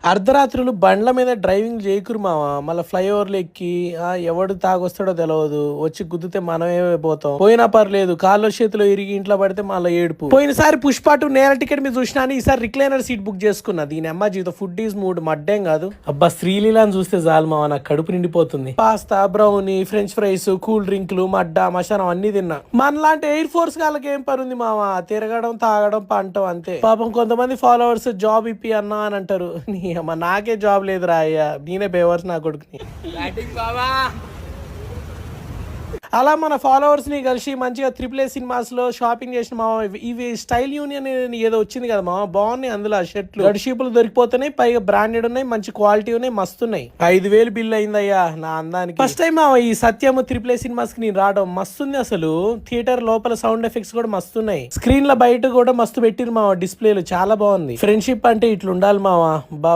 అర్ధరాత్రులు బండ్ల మీద డ్రైవింగ్ చేయకురు మావా. మళ్ళీ ఫ్లైఓవర్లు ఎక్కి ఎవడు తాగొస్తాడో తెలియదు, వచ్చి గుద్దితే మనమే పోతాం. పోయినా పర్లేదు, కాళ్ళు చేతిలో ఇరిగి ఇంట్లో పడితే మళ్ళీ ఏడుపు. పోయినసారి పుష్పాటు నేల టికెట్ మీద చూసినా, ఈసారి రిక్లైనర్ సీట్ బుక్ చేసుకున్నా. దీని అమ్మ జీవితం ఫుడ్ ఈజ్ మూడ్ మడ్డేం కాదు. అబ్బా శ్రీలీలాని చూస్తే చాలు మావా, నాకు కడుపు నిండిపోతుంది. Pasta, brownie, French fries, cool డ్రింక్లు, మడ్డ, మశానం అన్ని తిన్నా. మనలాంటి ఎయిర్ ఫోర్స్ వాళ్ళకి ఏం పని ఉంది మావా, తిరగడం, తాగడం, పంటం అంతే. పాపం కొంతమంది ఫాలోవర్స్ జాబ్ ఇప్పి అన్నా అని అంటారు. నాకే జాబ్ లేదురా అయ్యా, నేనే బేవర్స్ నా కొడుకుని. అలా మన ఫాలోవర్స్ ని కలిసి మంచిగా AAA సినిమాస్ లో షాపింగ్ చేసిన మామ. ఇవి స్టైల్ యూనియన్ ఏదో వచ్చింది కదా మామ, బాగున్నాయి. అందులో ఆ షర్ట్లు గడిషీపులు దొరికిపోతున్నాయి, పైగా బ్రాండెడ్ ఉన్నాయి, మంచి క్వాలిటీ ఉన్నాయి, మస్తున్నాయి. 5,000 బిల్ అయిందయ్యా నా అందానికి. ఫస్ట్ టైం మామ ఈ సత్యము AAA సినిమాస్ కి నేను రావడం మస్తుంది. అసలు థియేటర్ లోపల సౌండ్ ఎఫెక్ట్స్ కూడా మస్తున్నాయి, స్క్రీన్ లో బయట కూడా మస్తు పెట్టిరు మామ, డిస్ప్లేలు చాలా బాగుంది. ఫ్రెండ్షిప్ అంటే ఇట్లా ఉండాలి మామ.